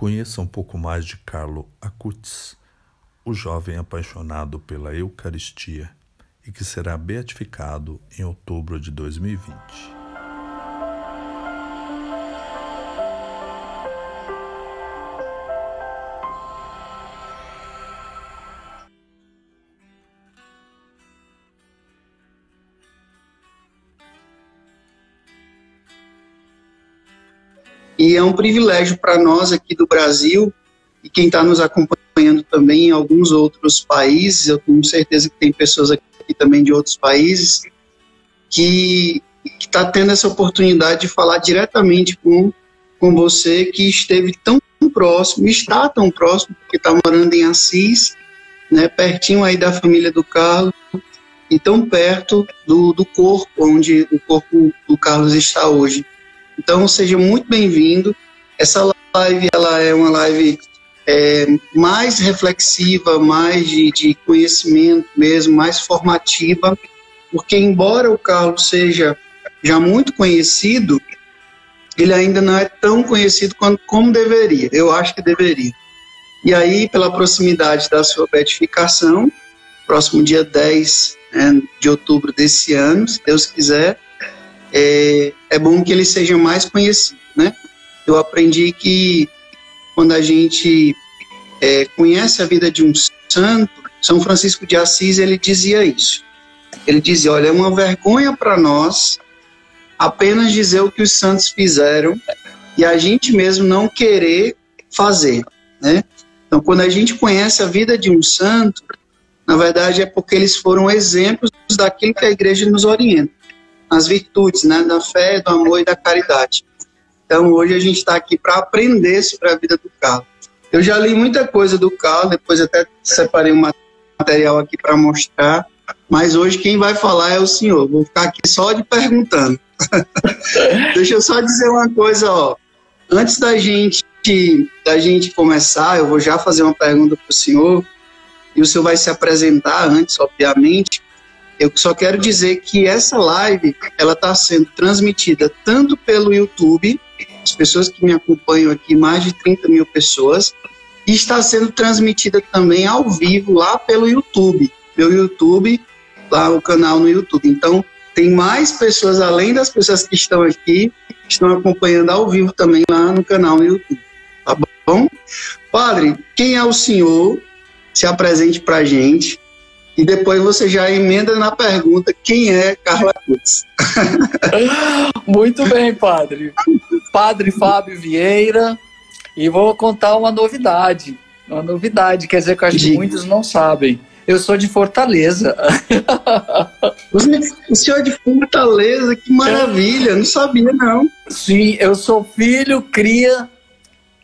Conheça um pouco mais de Carlo Acutis, o jovem apaixonado pela Eucaristia e que será beatificado em outubro de 2020. E é um privilégio para nós aqui do Brasil, e quem está nos acompanhando também em alguns outros países, eu tenho certeza que tem pessoas aqui também de outros países, que está tendo essa oportunidade de falar diretamente com você que esteve tão próximo, está tão próximo, porque está morando em Assis, né, pertinho aí da família do Carlos, e tão perto do corpo, onde o corpo do Carlos está hoje. Então, seja muito bem-vindo. Essa live, ela é uma live mais reflexiva, mais de conhecimento mesmo, mais formativa, porque embora o Carlos seja já muito conhecido, ele ainda não é tão conhecido como deveria. Eu acho que deveria. E aí, pela proximidade da sua beatificação, próximo dia 10 de outubro desse ano, se Deus quiser, é bom que ele seja mais conhecido, né? Eu aprendi que quando a gente conhece a vida de um santo, São Francisco de Assis, ele dizia isso. Ele dizia, olha, é uma vergonha para nós apenas dizer o que os santos fizeram e a gente mesmo não querer fazer, né? Então, quando a gente conhece a vida de um santo, na verdade é porque eles foram exemplos daquilo que a igreja nos orienta. As virtudes, né, da fé, do amor e da caridade. Então, hoje a gente está aqui para aprender sobre a vida do Carlos. Eu já li muita coisa do Carlos, depois até separei um material aqui para mostrar, mas hoje quem vai falar é o senhor. Vou ficar aqui só de perguntando. Deixa eu só dizer uma coisa, ó. Antes da gente começar, eu vou já fazer uma pergunta para o senhor, e o senhor vai se apresentar antes, obviamente. Eu só quero dizer que essa live, ela está sendo transmitida tanto pelo YouTube, as pessoas que me acompanham aqui, mais de 30 mil pessoas, e está sendo transmitida também ao vivo lá pelo YouTube. Meu YouTube, lá o canal no YouTube. Então, tem mais pessoas, além das pessoas que estão aqui, que estão acompanhando ao vivo também lá no canal no YouTube. Tá bom? Padre, quem é o senhor? Se apresente para a gente. E depois você já emenda na pergunta quem é Carlo Acutis. Muito bem, padre. Padre Fábio Vieira. E vou contar uma novidade. Uma novidade, quer dizer que eu acho que muitos não sabem. Eu sou de Fortaleza. O senhor é de Fortaleza, que maravilha, não sabia não. Sim, eu sou filho, cria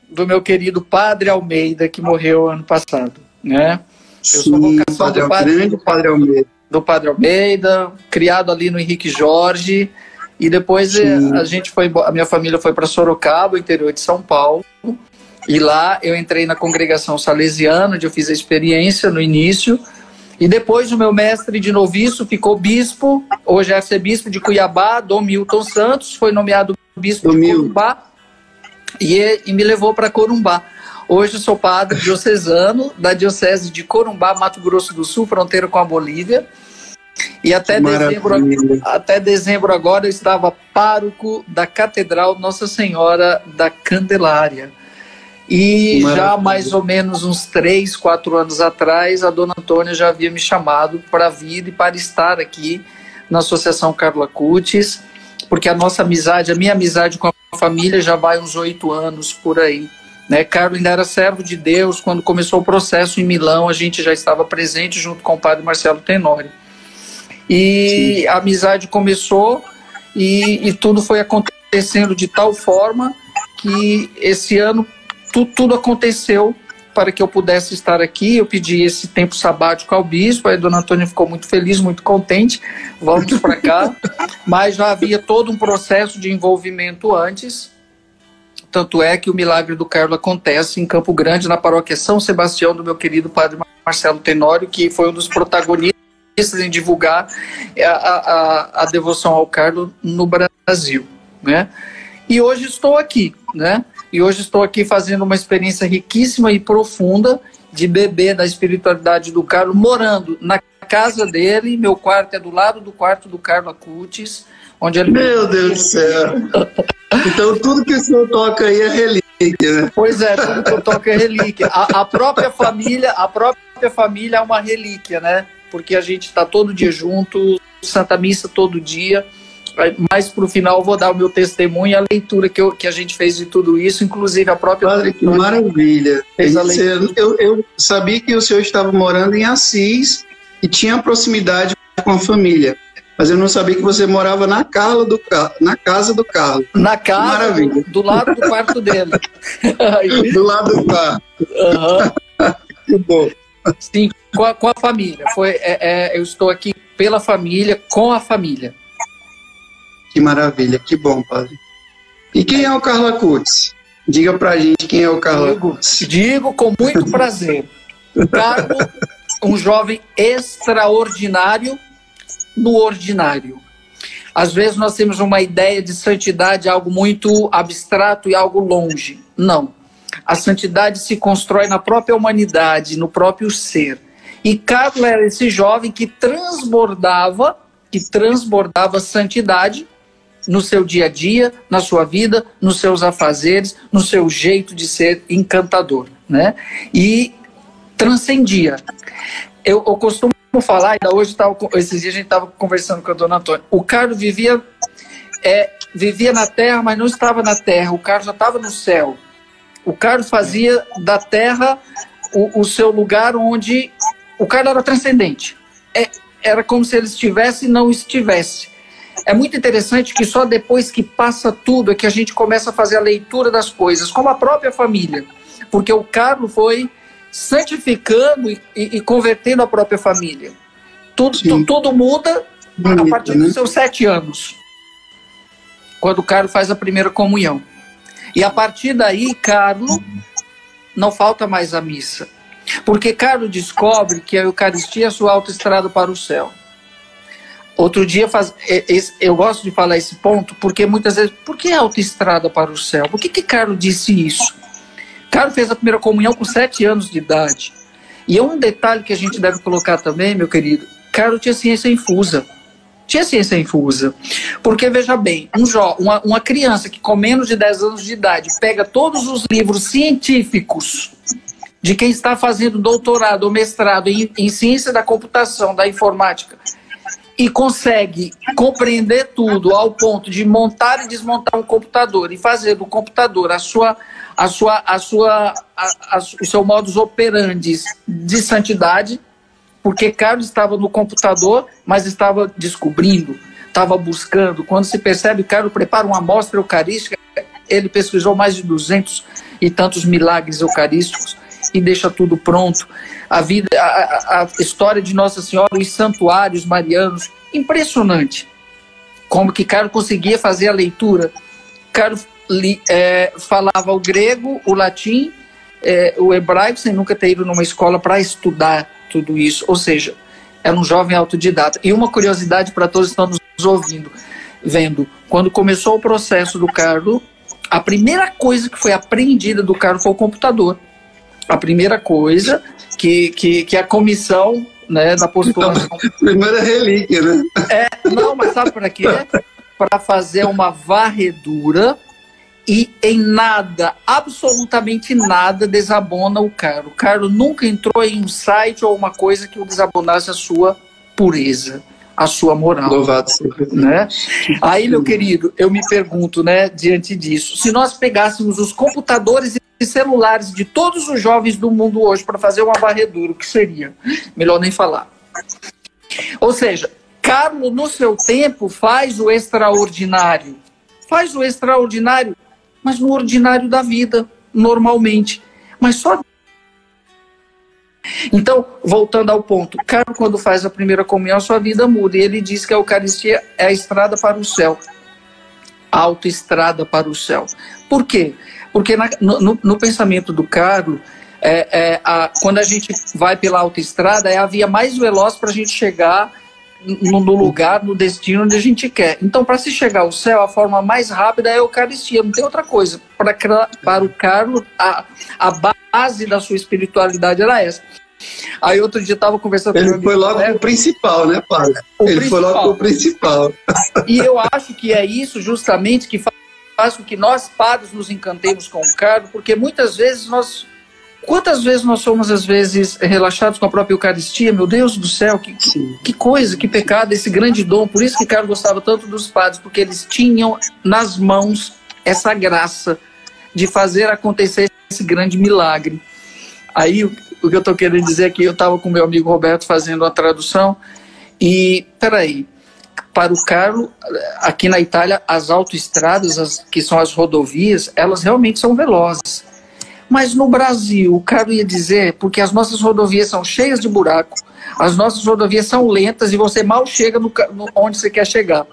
do meu querido Padre Almeida, que morreu ano passado, né? Eu sou vocação do Padre Almeida, criado ali no Henrique Jorge, e depois a minha família foi para Sorocaba, interior de São Paulo, e lá eu entrei na congregação salesiana, onde eu fiz a experiência no início, e depois o meu mestre de noviço ficou bispo, hoje é arcebispo de Cuiabá, Dom Milton Santos, foi nomeado bispo de Corumbá, e me levou para Corumbá. Hoje eu sou padre diocesano da diocese de Corumbá, Mato Grosso do Sul, fronteira com a Bolívia. E até dezembro agora eu estava pároco da Catedral Nossa Senhora da Candelária. E já mais ou menos uns 3, 4 anos atrás, a dona Antônia já havia me chamado para vir e para estar aqui na Associação Carlo Acutis, porque a minha amizade com a família já vai uns 8 anos por aí. Né, Carlos ainda era servo de Deus, quando começou o processo em Milão, a gente já estava presente junto com o padre Marcelo Tenório. E a amizade começou e tudo foi acontecendo de tal forma que esse ano tudo aconteceu para que eu pudesse estar aqui. Eu pedi esse tempo sabático ao bispo, aí a dona Antônia ficou muito feliz, muito contente, vamos para cá. Mas já havia todo um processo de envolvimento antes. Tanto é que o milagre do Carlos acontece em Campo Grande, na paróquia São Sebastião, do meu querido padre Marcelo Tenório, que foi um dos protagonistas em divulgar a devoção ao Carlos no Brasil, né? E hoje estou aqui, né? e hoje estou aqui fazendo uma experiência riquíssima e profunda de beber da espiritualidade do Carlo, morando na casa dele. Meu quarto é do lado do quarto do Carlo Acutis, onde ele... Meu Deus do céu! Então tudo que o senhor toca aí é relíquia, né? Pois é, tudo que eu toco é relíquia. A própria família é uma relíquia, né? Porque a gente está todo dia junto, Santa Missa todo dia. Mas para o final eu vou dar o meu testemunho e a leitura que a gente fez de tudo isso, inclusive a própria... Padre, que maravilha! Eu sabia que o senhor estava morando em Assis e tinha proximidade com a família, mas eu não sabia que você morava na casa do Carlo. Na casa, do lado do quarto dele. Do lado do quarto. Uhum. Que bom. Sim, com a família. Eu estou aqui pela família, com a família. Que maravilha, que bom, padre. E quem é o Carlo Acutis? Diga pra gente quem é o Carlo Acutis. Digo com muito prazer. O Carlo, um jovem extraordinário no ordinário. Às vezes nós temos uma ideia de santidade, algo muito abstrato e algo longe. Não. A santidade se constrói na própria humanidade, no próprio ser. E Carlo era esse jovem que transbordava santidade no seu dia a dia, na sua vida, nos seus afazeres, no seu jeito de ser encantador, né? E transcendia. Eu costumo falar, ainda hoje, esses dias a gente estava conversando com a dona Antônia, o Carlo vivia na terra, mas não estava na terra, o Carlo já estava no céu. O Carlo fazia da terra o seu lugar onde o Carlo era transcendente. Era como se ele estivesse e não estivesse. É muito interessante que só depois que passa tudo é que a gente começa a fazer a leitura das coisas, como a própria família. Porque o Carlo foi santificando e convertendo a própria família. Tudo muda a partir dos seus 7 anos, quando o Carlo faz a primeira comunhão. E a partir daí, Carlo, não falta mais a missa. Porque Carlo descobre que a Eucaristia é a sua autoestrada para o céu. Outro dia, eu gosto de falar esse ponto, porque muitas vezes, por que autoestrada para o céu? Por que Carlo disse isso? Carlo fez a primeira comunhão com 7 anos de idade. E é um detalhe que a gente deve colocar também, meu querido, Carlo tinha ciência infusa. Porque, veja bem, uma criança que com menos de 10 anos de idade pega todos os livros científicos de quem está fazendo doutorado ou mestrado em ciência da computação, da informática, e consegue compreender tudo ao ponto de montar e desmontar um computador e fazer do computador o seu modus operandi de santidade, porque Carlos estava no computador, mas estava descobrindo, estava buscando. Quando se percebe, Carlos prepara uma amostra eucarística, ele pesquisou mais de 200 e tantos milagres eucarísticos e deixa tudo pronto. A história de Nossa Senhora, os santuários marianos, impressionante. Como que Carlo conseguia fazer a leitura. Carlo falava o grego, o latim, o hebraico, sem nunca ter ido numa escola para estudar tudo isso. Ou seja, era um jovem autodidata. E uma curiosidade para todos que estão nos vendo, quando começou o processo do Carlo, a primeira coisa que foi apreendida do Carlo foi o computador. A primeira coisa que a comissão, né, da postulação... Primeira relíquia, né? Não, mas sabe para quê? Para fazer uma varredura e em nada, absolutamente nada, desabona o Carlo. O Carlo nunca entrou em um site ou uma coisa que o desabonasse a sua pureza, a sua moral. Louvado seja, né? Aí, meu querido, eu me pergunto, né, diante disso, se nós pegássemos os computadores e celulares de todos os jovens do mundo hoje para fazer uma varredura, o que seria? Melhor nem falar. Ou seja, Carlo, no seu tempo, faz o extraordinário. Faz o extraordinário, mas no ordinário da vida, normalmente. Mas só... Então, voltando ao ponto, Carlo, quando faz a primeira comunhão, sua vida muda. E ele diz que a Eucaristia é a estrada para o céu. A autoestrada para o céu. Por quê? Porque no pensamento do Carlo, quando a gente vai pela autoestrada, é a via mais veloz para a gente chegar no lugar, no destino onde a gente quer. Então, para se chegar ao céu, a forma mais rápida é a Eucaristia, não tem outra coisa. Para o Carlos, a base da sua espiritualidade era essa. Aí outro dia eu estava conversando com ele foi logo pro principal, né, padre? Foi logo pro principal. E eu acho que é isso justamente que faz com que nós, padres, nos encantemos com o Carlos, porque muitas vezes quantas vezes nós somos, às vezes, relaxados com a própria Eucaristia? Meu Deus do céu, que coisa, que pecado, esse grande dom. Por isso que Carlos gostava tanto dos padres, porque eles tinham nas mãos essa graça de fazer acontecer esse grande milagre. Aí, o que eu estou querendo dizer é que eu estava com meu amigo Roberto fazendo a tradução e, peraí, para o Carlos, aqui na Itália, as autoestradas, que são as rodovias, elas realmente são velozes. Mas no Brasil, o Carlos ia dizer, porque as nossas rodovias são cheias de buraco, as nossas rodovias são lentas e você mal chega onde você quer chegar.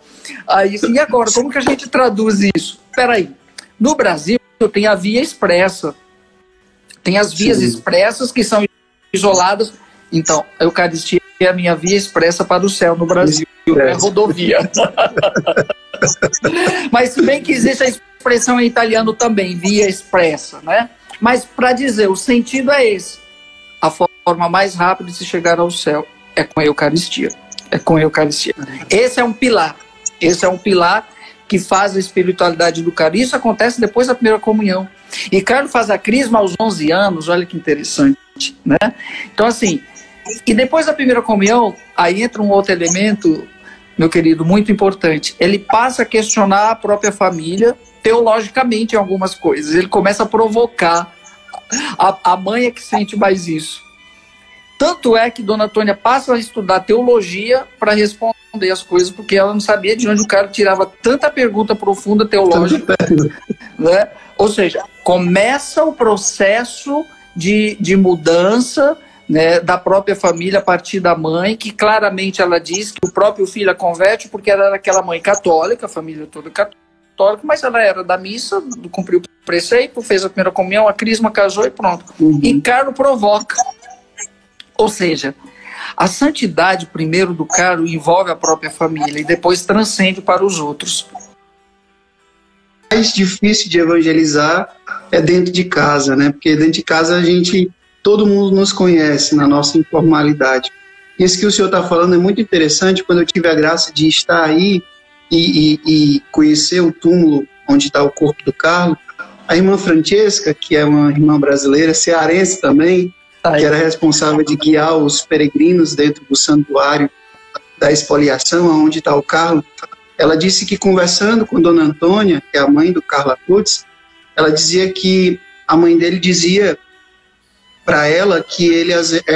Aí, e agora, como que a gente traduz isso? Peraí, no Brasil tem a via expressa, tem as vias expressas que são isoladas. Então, a Eucaristia é a minha via expressa para o céu no Brasil, é rodovia. Mas se bem que existe a expressão em italiano também, via expressa, né? Mas para dizer, o sentido é esse. A forma mais rápida de se chegar ao céu é com a Eucaristia. É com a Eucaristia. Esse é um pilar. Esse é um pilar que faz a espiritualidade do Carlos. Isso acontece depois da primeira comunhão. E Carlos faz a crisma aos 11 anos, olha que interessante, né? Então, assim, e depois da primeira comunhão, aí entra um outro elemento, meu querido, muito importante. Ele passa a questionar a própria família, teologicamente, em algumas coisas. Ele começa a provocar. A mãe é que sente mais isso. Tanto é que Dona Antônia passa a estudar teologia para responder as coisas, porque ela não sabia de onde o cara tirava tanta pergunta profunda teológica. Né? Ou seja, começa o processo de mudança, né, da própria família a partir da mãe, que claramente ela diz que o próprio filho a converte porque ela era aquela mãe católica, a família toda católica, mas ela era da missa, cumpriu o preceito, fez a primeira comunhão, a crisma, casou e pronto. E Carlos provoca. Ou seja, a santidade primeiro do Carlos envolve a própria família e depois transcende para os outros. O mais difícil de evangelizar é dentro de casa, né? Porque dentro de casa todo mundo nos conhece na nossa informalidade. Isso que o senhor está falando é muito interessante. Quando eu tive a graça de estar aí e conhecer o túmulo onde está o corpo do Carlos, a irmã Francesca, que é uma irmã brasileira, cearense também, que era responsável de guiar os peregrinos dentro do santuário da expoliação, onde está o Carlos, ela disse que conversando com Dona Antônia, que é a mãe do Carlos Acutis, ela dizia que a mãe dele dizia para ela que ele,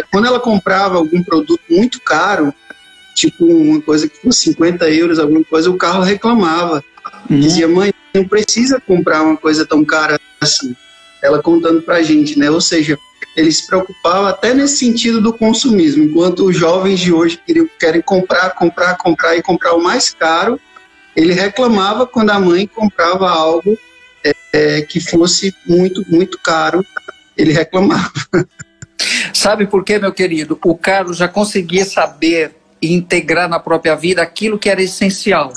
quando ela comprava algum produto muito caro, tipo uma coisa que fosse 50 euros, alguma coisa, o Carlos reclamava. Dizia, mãe, não precisa comprar uma coisa tão cara assim. Ela contando pra gente, né? Ou seja, ele se preocupava até nesse sentido do consumismo, enquanto os jovens de hoje querem comprar e comprar o mais caro, ele reclamava quando a mãe comprava algo que fosse muito, muito caro, ele reclamava. Sabe por quê, meu querido? O Carlos já conseguia saber e integrar na própria vida aquilo que era essencial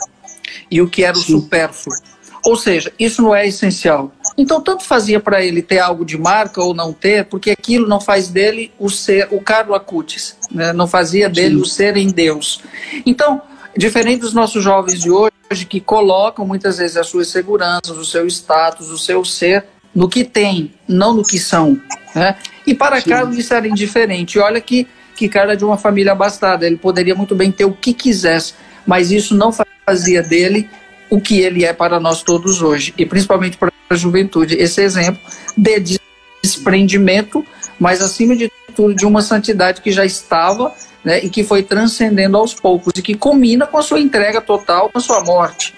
e o que era o supérfluo. Ou seja, isso não é essencial. Então, tanto fazia para ele ter algo de marca ou não ter, porque aquilo não faz dele o Carlos Acutis, né? Não fazia dele o ser em Deus. Então, diferente dos nossos jovens de hoje, que colocam muitas vezes as suas seguranças, o seu status, o seu ser, no que tem, não no que são, né? E para Carlos isso era indiferente. Olha que Carlos é de uma família abastada, ele poderia muito bem ter o que quisesse, mas isso não fazia dele o que ele é para nós todos hoje, e principalmente para a juventude. Esse exemplo de desprendimento, mas acima de tudo de uma santidade que já estava, né, e que foi transcendendo aos poucos, e que combina com a sua entrega total, com a sua morte,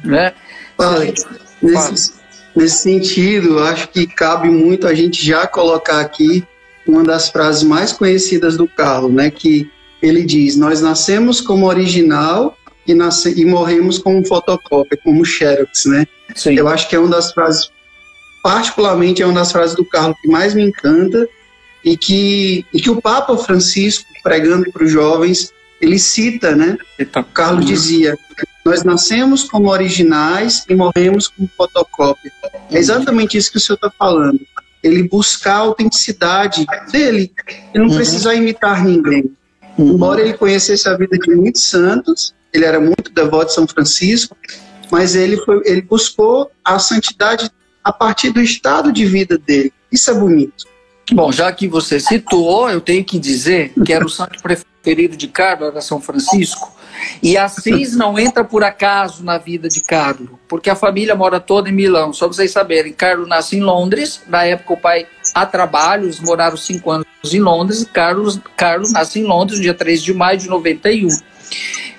né? Nesse sentido, acho que cabe muito a gente já colocar aqui uma das frases mais conhecidas do Carlos, né, que ele diz: nós nascemos como original e morremos como fotocópia, como xerox, né? Sim. Eu acho que é uma das frases, particularmente é uma das frases do Carlos que mais me encanta, e que o Papa Francisco, pregando para os jovens, ele cita, né? Carlos dizia: nós nascemos como originais e morremos como fotocópia. É exatamente isso que o senhor está falando. Ele buscar a autenticidade dele. Ele não precisar imitar ninguém. Embora ele conhecesse a vida de muitos santos, ele era muito devoto de São Francisco, mas ele buscou a santidade a partir do estado de vida dele. Isso é bonito. Bom, já que você citou, eu tenho que dizer que era o santo preferido de Carlo, era São Francisco, e Assis não entra por acaso na vida de Carlo, porque a família mora toda em Milão. Só vocês saberem, Carlo nasce em Londres, na época o pai a trabalho, eles moraram 5 anos em Londres, e Carlo nasce em Londres, dia 3 de maio de 91.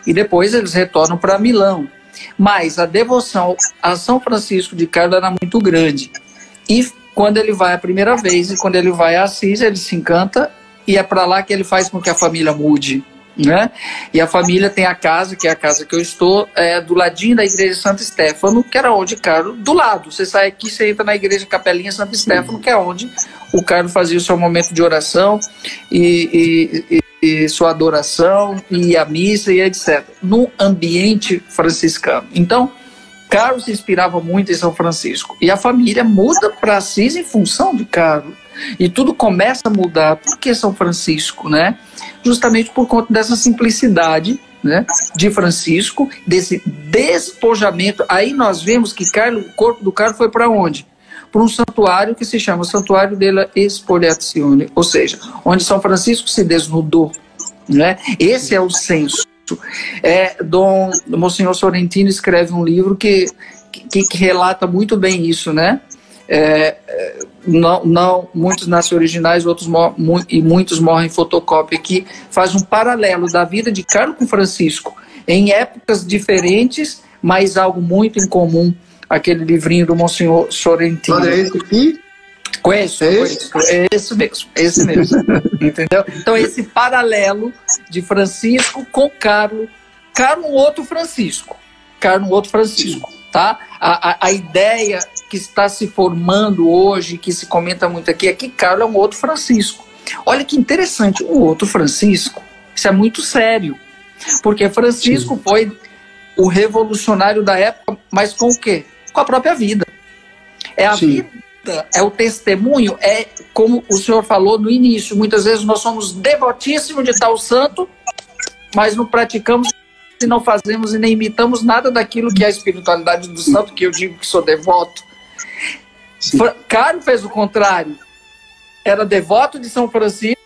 E depois eles retornam para Milão. Mas a devoção a São Francisco de Carlo era muito grande. E quando ele vai a primeira vez e quando ele vai a Assis, ele se encanta, e é para lá que ele faz com que a família mude, né? E a família tem a casa, que é a casa que eu estou, do ladinho da igreja Santo Stefano, que era onde Carlo, do lado, você sai aqui, você entra na igreja Capelinha Santo Stefano, que é onde o Carlo fazia o seu momento de oração e sua adoração, e a missa e etc. No ambiente franciscano. Então, Carlos se inspirava muito em São Francisco. E a família muda para Assis em função de Carlos. E tudo começa a mudar. Por que São Francisco, né? Justamente por conta dessa simplicidade, né, de Francisco, desse despojamento. Aí nós vemos que o corpo do Carlos foi para onde? Para um santuário que se chama Santuário della Espoliazione, ou seja, onde São Francisco se desnudou, né? Esse é o senso. Dom Monsenhor Sorrentino escreve um livro que relata muito bem isso, né? Muitos nascem originais, outros e muitos morrem em fotocópia, que faz um paralelo da vida de Carlo com Francisco, em épocas diferentes, mas algo muito em comum. Aquele livrinho do Monsenhor Sorrentino. Olha, esse aqui? Conheço. Esse mesmo. Entendeu? Então, esse paralelo de Francisco com Carlo. Carlo, um outro Francisco. Tá? A ideia que está se formando hoje, que se comenta muito aqui, é que Carlo é um outro Francisco. Olha que interessante, um outro Francisco. Isso é muito sério. Porque Francisco foi o revolucionário da época, mas com o quê? Com a própria vida. É a vida, é o testemunho, é como o senhor falou no início, muitas vezes nós somos devotíssimos de tal santo, mas não praticamos e não fazemos e nem imitamos nada daquilo que é a espiritualidade do santo, que eu digo que sou devoto. Carlo fez o contrário, era devoto de São Francisco.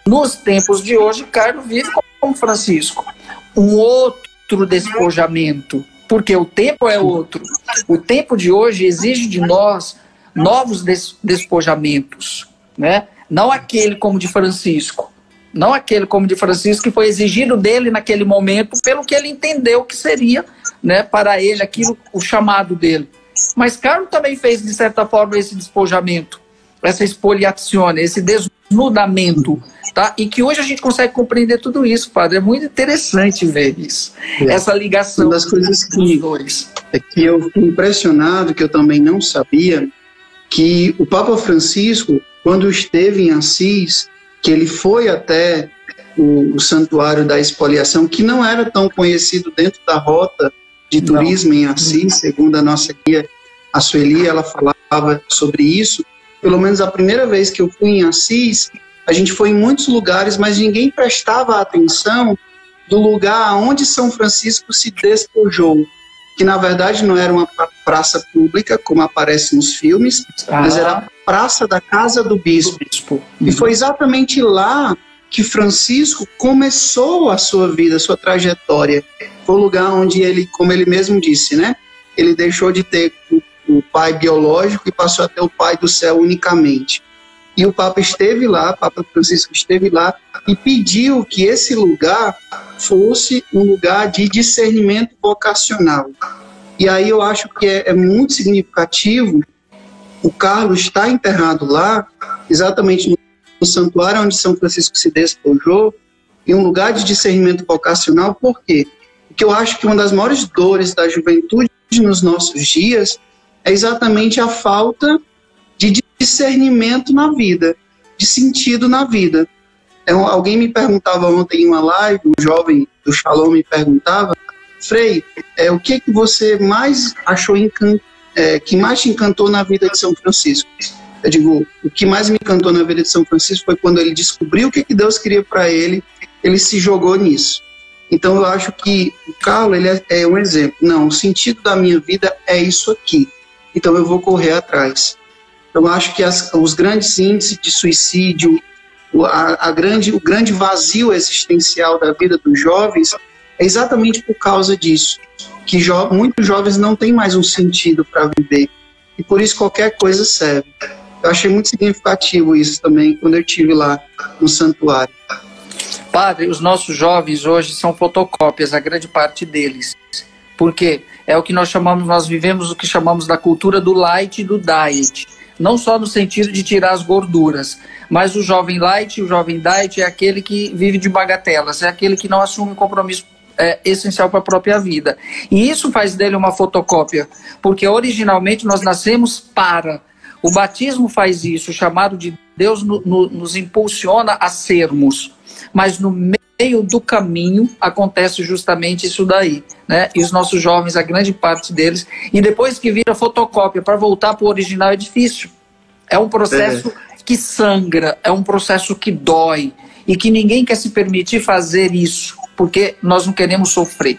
Nos tempos de hoje, Carlo vive como Francisco. Um outro despojamento, porque o tempo é outro. O tempo de hoje exige de nós novos despojamentos, né? Não aquele como de Francisco. Não aquele como de Francisco que foi exigido dele naquele momento pelo que ele entendeu que seria, né, para ele aquilo, o chamado dele. Mas Carlo também fez, de certa forma, esse despojamento, essa expoliazione, esse desnudamento, tá? E que hoje a gente consegue compreender tudo isso, padre. É muito interessante ver isso. Essa ligação. Uma das coisas que eu fiquei impressionado, que eu também não sabia, que o Papa Francisco, quando esteve em Assis, que ele foi até o Santuário da Expoliação, que não era tão conhecido dentro da rota de turismo em Assis, segundo a nossa guia, a Sueli, ela falava sobre isso. Pelo menos a primeira vez que eu fui em Assis, a gente foi em muitos lugares, mas ninguém prestava atenção do lugar onde São Francisco se despojou, que na verdade não era uma praça pública, como aparece nos filmes, mas era a praça da casa do bispo. E foi exatamente lá que Francisco começou a sua vida, a sua trajetória. Foi o lugar onde ele, como ele mesmo disse, né? Ele deixou de ter o pai biológico e passou a ter o pai do céu unicamente. E o Papa esteve lá, Papa Francisco esteve lá e pediu que esse lugar fosse um lugar de discernimento vocacional. E aí eu acho que é muito significativo o Carlos está enterrado lá, exatamente no santuário onde São Francisco se despojou, em um lugar de discernimento vocacional. Por quê? Porque eu acho que uma das maiores dores da juventude nos nossos dias é exatamente a falta de discernimento na vida, de sentido na vida. Alguém me perguntava ontem em uma live, um jovem do Shalom me perguntava, Frei, o que você mais achou que mais te encantou na vida de São Francisco? Eu digo, o que mais me encantou na vida de São Francisco foi quando ele descobriu o que Deus queria para ele se jogou nisso. Então eu acho que o Carlos ele é um exemplo. Não, o sentido da minha vida é isso aqui. Então eu vou correr atrás. Eu acho que os grandes índices de suicídio, o grande vazio existencial da vida dos jovens é exatamente por causa disso, que muitos jovens não têm mais um sentido para viver, e por isso qualquer coisa serve. Eu achei muito significativo isso também, quando eu estive lá no santuário. Padre, os nossos jovens hoje são fotocópias, a grande parte deles, porque é o que nós vivemos o que chamamos da cultura do light e do diet, não só no sentido de tirar as gorduras, mas o jovem light e o jovem diet é aquele que vive de bagatelas, é aquele que não assume um compromisso essencial para a própria vida. E isso faz dele uma fotocópia, porque originalmente nós nascemos para. O batismo faz isso, o chamado de Deus nos impulsiona a sermos, mas no meio do caminho acontece justamente isso daí, né? E os nossos jovens, a grande parte deles, e depois que vira fotocópia, para voltar para o original é difícil. É um processo que sangra, é um processo que dói, e que ninguém quer se permitir fazer isso, porque nós não queremos sofrer,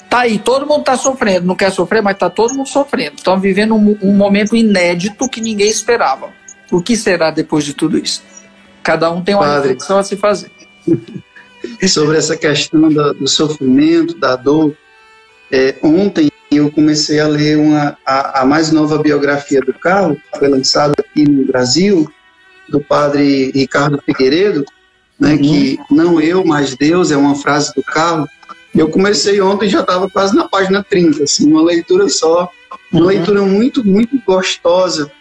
Tá aí, todo mundo está sofrendo, não quer sofrer, mas está todo mundo sofrendo. Estamos vivendo um momento inédito que ninguém esperava. O que será depois de tudo isso? Cada um tem uma reflexão a se fazer. Sobre essa questão do sofrimento, da dor, ontem eu comecei a ler a mais nova biografia do Carlos, que foi lançada aqui no Brasil, do padre Ricardo Figueiredo, né, que não eu, mas Deus, é uma frase do Carlos. Eu comecei ontem e já estava quase na página 30, assim, uma leitura só, uma leitura muito, muito gostosa,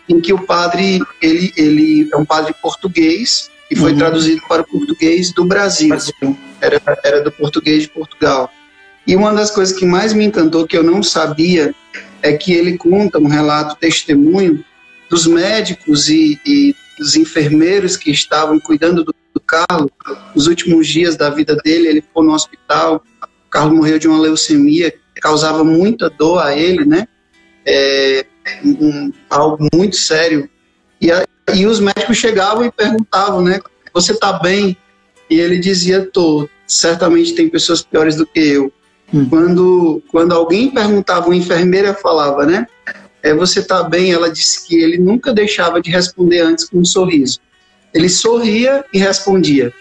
em que o padre, ele é um padre português e foi traduzido para o português do Brasil. Era do português de Portugal. E uma das coisas que mais me encantou, que eu não sabia, é que ele conta um relato, testemunho, dos médicos e dos enfermeiros que estavam cuidando do Carlos nos últimos dias da vida dele. Ele foi no hospital, o Carlos morreu de uma leucemia que causava muita dor a ele, né? Algo muito sério. E os médicos chegavam e perguntavam, né? Você está bem? E ele dizia, tô. Certamente tem pessoas piores do que eu. Quando alguém perguntava, uma enfermeira falava, né? Você está bem? Ela disse que ele nunca deixava de responder antes com um sorriso. Ele sorria e respondia.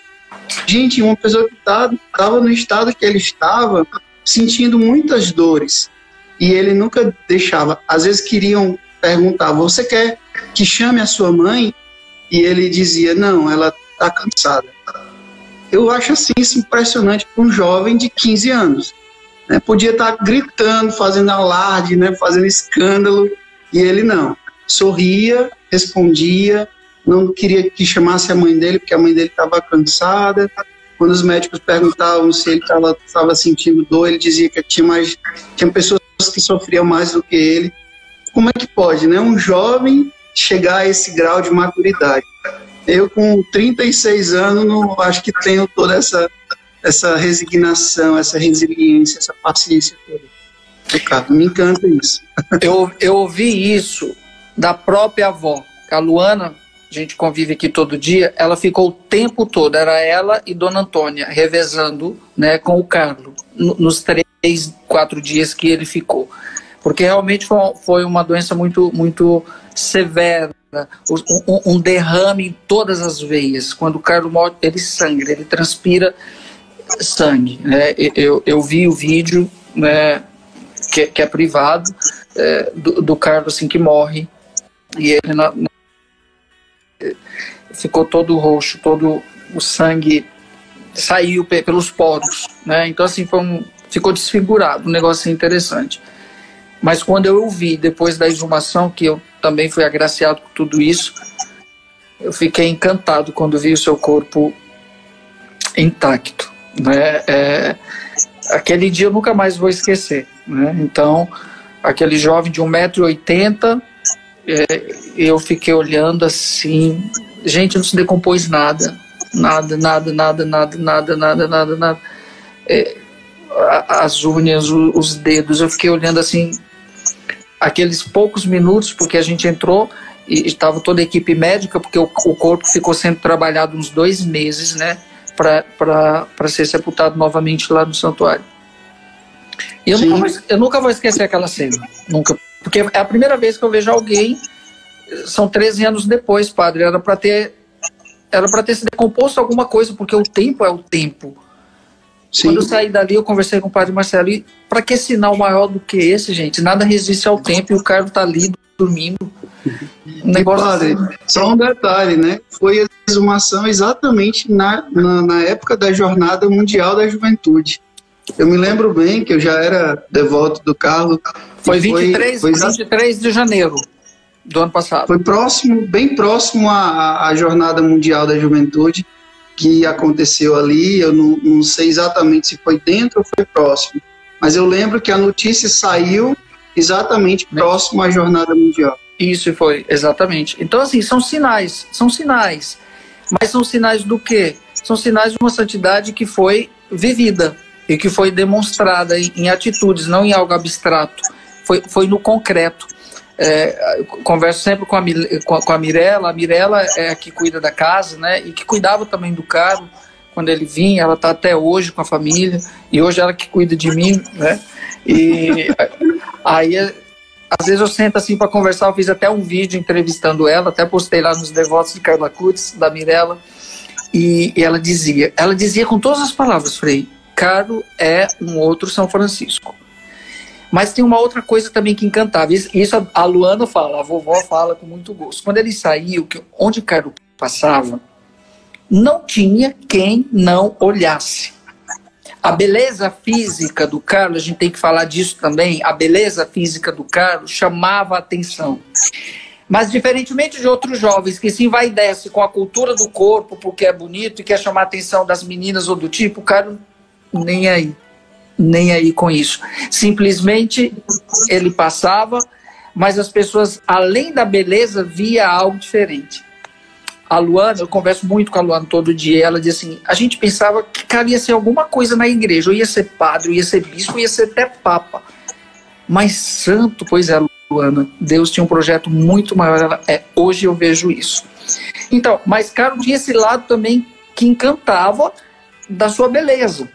Gente, uma pessoa que estava no estado que ele estava, sentindo muitas dores, e ele nunca deixava. Às vezes queriam perguntar, você quer que chame a sua mãe? E ele dizia, não, ela está cansada. Eu acho assim, isso impressionante para um jovem de 15 anos. Né? Podia estar gritando, fazendo alarde, né? Fazendo escândalo, e ele não. Sorria, respondia, não queria que chamasse a mãe dele, porque a mãe dele estava cansada. Quando os médicos perguntavam se ele estava sentindo dor, ele dizia que tinha pessoas que sofriam mais do que ele. Como é que pode, né? Um jovem chegar a esse grau de maturidade? Eu, com 36 anos, não acho que tenho toda essa resignação, essa resiliência, essa paciência toda. Cara, me encanta isso. Eu ouvi isso da própria avó, a Luana. A gente convive aqui todo dia, ela ficou o tempo todo, era ela e Dona Antônia, revezando, né, com o Carlos, nos 3, 4 dias que ele ficou. Porque realmente foi uma doença muito, muito severa, um derrame em todas as veias. Quando o Carlos morre, ele sangra, ele transpira sangue. Né? Eu vi o vídeo, né, que é privado, do Carlos assim, que morre, e ele ficou todo roxo, todo o sangue saiu pelos poros, né? Então assim ficou desfigurado, um negócio interessante. Mas quando eu vi depois da exumação, que eu também fui agraciado por tudo isso, eu fiquei encantado quando vi o seu corpo intacto, né? Aquele dia eu nunca mais vou esquecer, né? Então aquele jovem de 1,80 m, eu fiquei olhando assim, Gente, não se decompôs nada. Nada. As unhas, os dedos, eu fiquei olhando assim, aqueles poucos minutos, porque a gente entrou e estava toda a equipe médica, porque o corpo ficou sendo trabalhado uns 2 meses, né, para ser sepultado novamente lá no santuário. E eu nunca vou esquecer aquela cena, nunca, porque é a primeira vez que eu vejo alguém, são 13 anos depois, padre, era para ter se decomposto alguma coisa, porque o tempo é o tempo. Sim. Quando eu saí dali, eu conversei com o padre Marcelo, e para que sinal maior do que esse, gente? Nada resiste ao tempo, e o Carlos tá ali dormindo. Padre, assim. Só um detalhe, né? Foi a exumação exatamente na época da Jornada Mundial da Juventude. Eu me lembro bem que eu já era devoto do Carlos. Foi 23 de janeiro do ano passado. Foi bem próximo à Jornada Mundial da Juventude que aconteceu ali. Eu não sei exatamente se foi dentro ou foi próximo, mas eu lembro que a notícia saiu exatamente próximo à Jornada Mundial. Isso foi, exatamente. Então, assim, são sinais. Mas são sinais do quê? São sinais de uma santidade que foi vivida e que foi demonstrada em atitudes, não em algo abstrato. Foi no concreto. Converso sempre com a Mirella. A Mirella é a que cuida da casa, né? E que cuidava também do Carlos quando ele vinha. Ela está até hoje com a família, e hoje ela que cuida de mim, né? E aí, às vezes eu sento assim para conversar. Eu fiz até um vídeo entrevistando ela, até postei lá nos Devotos de Carla Acutis, da Mirella, e ela dizia com todas as palavras, Frei, Carlos é um outro São Francisco. Mas tem uma outra coisa também que encantava. Isso a Luana fala, a vovó fala com muito gosto. Quando ele saiu, onde Carlos passava, não tinha quem não olhasse. A beleza física do Carlos, a gente tem que falar disso também, a beleza física do Carlos chamava a atenção. Mas diferentemente de outros jovens que se envaidecem com a cultura do corpo porque é bonito e quer chamar a atenção das meninas ou do tipo, o Carlos nem aí com isso. Simplesmente ele passava, mas as pessoas, além da beleza, via algo diferente. A Luana, eu converso muito com a Luana todo dia, ela diz assim, a gente pensava que cara ia ser alguma coisa na igreja, ou ia ser padre, ou ia ser bispo, ou ia ser até papa. Mas santo, pois é, Luana, Deus tinha um projeto muito maior, hoje eu vejo isso. Então, mas Carlos tinha esse lado também que encantava da sua beleza,